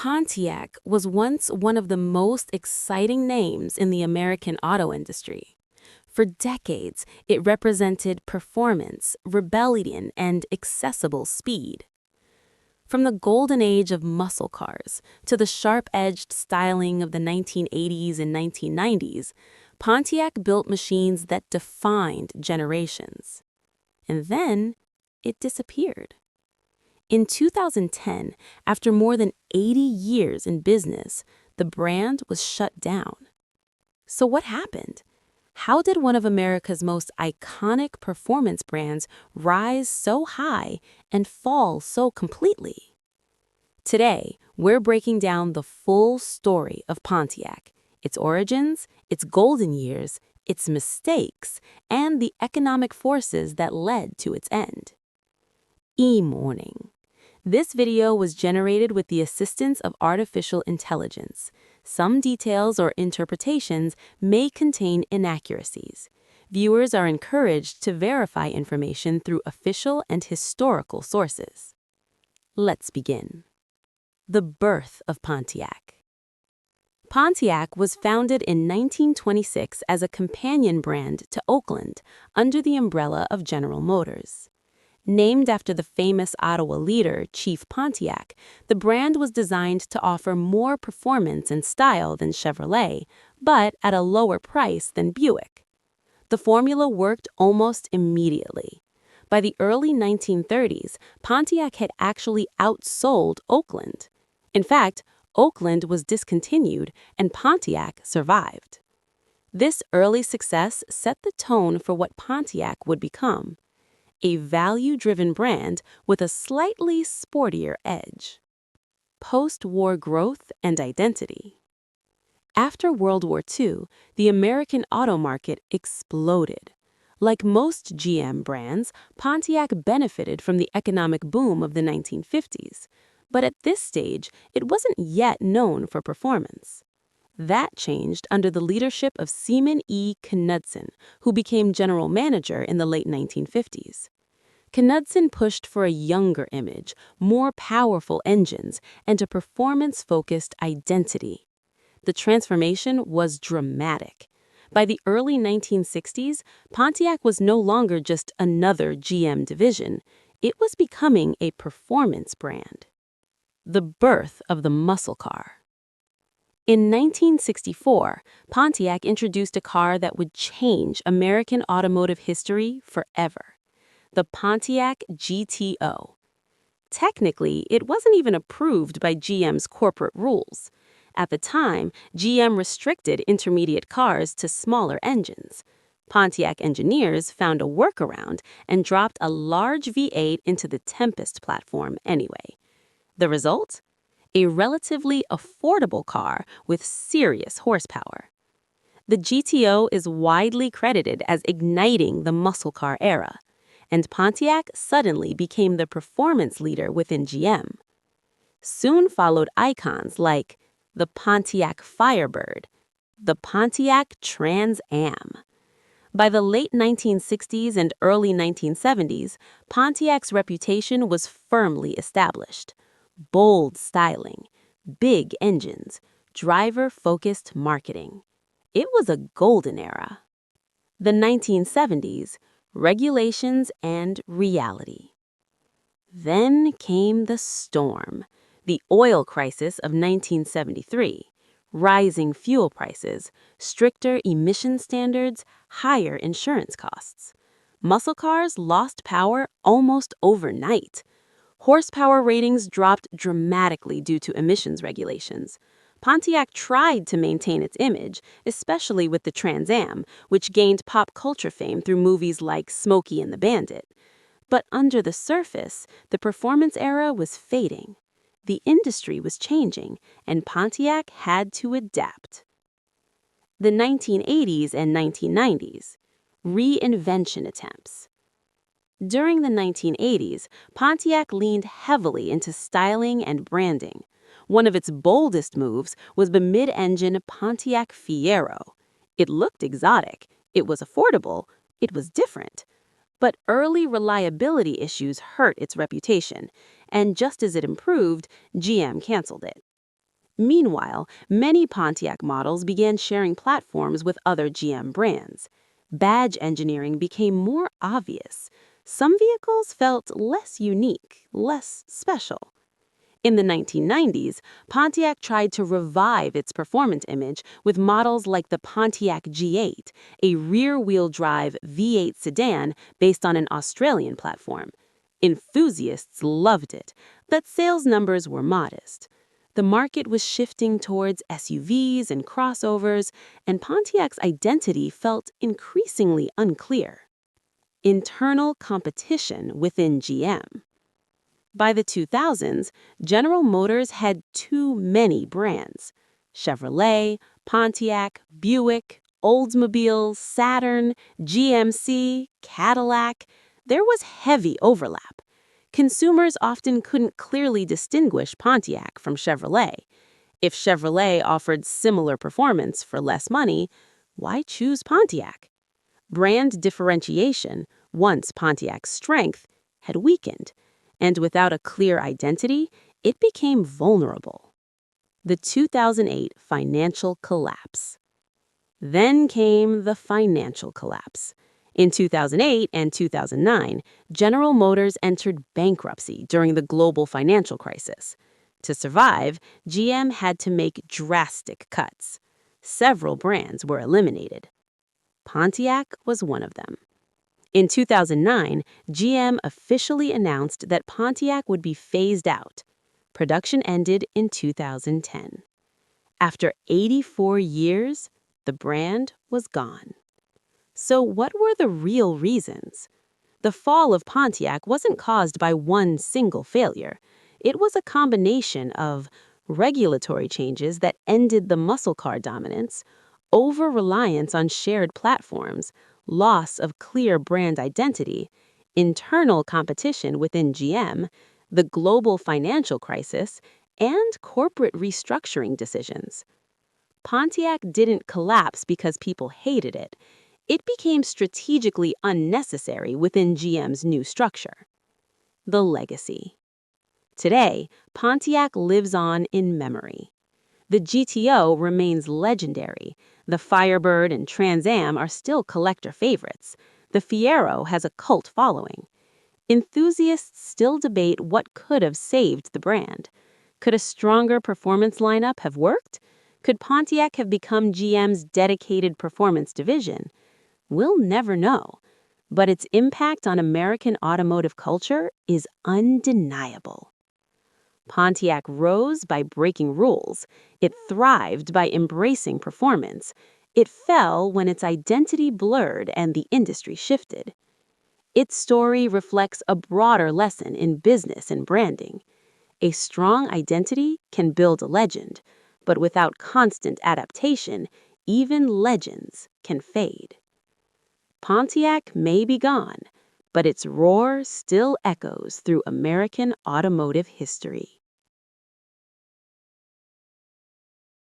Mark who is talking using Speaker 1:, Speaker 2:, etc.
Speaker 1: Pontiac was once one of the most exciting names in the American auto industry. For decades, it represented performance, rebellion, and accessible speed. From the golden age of muscle cars to the sharp-edged styling of the 1980s and 1990s, Pontiac built machines that defined generations. And then, it disappeared. In 2010, after more than 80 years in business, the brand was shut down. So what happened? How did one of America's most iconic performance brands rise so high and fall so completely? Today, we're breaking down the full story of Pontiac, its origins, its golden years, its mistakes, and the economic forces that led to its end. E-morning. This video was generated with the assistance of artificial intelligence. Some details or interpretations may contain inaccuracies. Viewers are encouraged to verify information through official and historical sources. Let's begin. The birth of Pontiac. Pontiac was founded in 1926 as a companion brand to Oakland under the umbrella of General Motors. Named after the famous Ottawa leader, Chief Pontiac, the brand was designed to offer more performance and style than Chevrolet, but at a lower price than Buick. The formula worked almost immediately. By the early 1930s, Pontiac had actually outsold Oakland. In fact, Oakland was discontinued and Pontiac survived. This early success set the tone for what Pontiac would become: a value-driven brand with a slightly sportier edge. Post-war growth and identity. After World War II, the American auto market exploded. Like most GM brands, Pontiac benefited from the economic boom of the 1950s. But at this stage, it wasn't yet known for performance. That changed under the leadership of Seaman E. Knudsen, who became general manager in the late 1950s. Knudsen pushed for a younger image, more powerful engines, and a performance-focused identity. The transformation was dramatic. By the early 1960s, Pontiac was no longer just another GM division. It was becoming a performance brand. The birth of the muscle car. In 1964, Pontiac introduced a car that would change American automotive history forever: the Pontiac GTO. Technically, it wasn't even approved by GM's corporate rules. At the time, GM restricted intermediate cars to smaller engines. Pontiac engineers found a workaround and dropped a large V8 into the Tempest platform anyway. The result? A relatively affordable car with serious horsepower. The GTO is widely credited as igniting the muscle car era, and Pontiac suddenly became the performance leader within GM. Soon followed icons like the Pontiac Firebird, the Pontiac Trans Am. By the late 1960s and early 1970s, Pontiac's reputation was firmly established. Bold styling, big engines, driver-focused marketing. It was a golden era. The 1970s, regulations and reality. Then came the storm, the oil crisis of 1973, rising fuel prices, stricter emission standards, higher insurance costs. Muscle cars lost power almost overnight. Horsepower ratings dropped dramatically due to emissions regulations. Pontiac tried to maintain its image, especially with the Trans Am, which gained pop culture fame through movies like Smokey and the Bandit. But under the surface, the performance era was fading. The industry was changing, and Pontiac had to adapt. The 1980s and 1990s. Reinvention attempts. During the 1980s, Pontiac leaned heavily into styling and branding. One of its boldest moves was the mid-engine Pontiac Fiero. It looked exotic, it was affordable, it was different. But early reliability issues hurt its reputation, and just as it improved, GM canceled it. Meanwhile, many Pontiac models began sharing platforms with other GM brands. Badge engineering became more obvious. Some vehicles felt less unique, less special. In the 1990s, Pontiac tried to revive its performance image with models like the Pontiac G8, a rear-wheel drive V8 sedan based on an Australian platform. Enthusiasts loved it, but sales numbers were modest. The market was shifting towards SUVs and crossovers, and Pontiac's identity felt increasingly unclear. Internal competition within GM. By the 2000s, General Motors had too many brands. Chevrolet, Pontiac, Buick, Oldsmobile, Saturn, GMC, Cadillac. There was heavy overlap. Consumers often couldn't clearly distinguish Pontiac from Chevrolet. If Chevrolet offered similar performance for less money, why choose Pontiac? Brand differentiation, once Pontiac's strength, had weakened, and without a clear identity, it became vulnerable. The 2008 financial collapse. Then came the financial collapse. In 2008 and 2009, General Motors entered bankruptcy during the global financial crisis. To survive, GM had to make drastic cuts. Several brands were eliminated. Pontiac was one of them. In 2009, GM officially announced that Pontiac would be phased out. Production ended in 2010. After 84 years, the brand was gone. So what were the real reasons? The fall of Pontiac wasn't caused by one single failure. It was a combination of regulatory changes that ended the muscle car dominance, over-reliance on shared platforms, loss of clear brand identity, internal competition within GM, the global financial crisis, and corporate restructuring decisions. Pontiac didn't collapse because people hated it. It became strategically unnecessary within GM's new structure. The legacy. Today, Pontiac lives on in memory. The GTO remains legendary. The Firebird and Trans Am are still collector favorites. The Fiero has a cult following. Enthusiasts still debate what could have saved the brand. Could a stronger performance lineup have worked? Could Pontiac have become GM's dedicated performance division? We'll never know. But its impact on American automotive culture is undeniable. Pontiac rose by breaking rules. It thrived by embracing performance. It fell when its identity blurred and the industry shifted. Its story reflects a broader lesson in business and branding. A strong identity can build a legend, but without constant adaptation, even legends can fade. Pontiac may be gone, but its roar still echoes through American automotive history.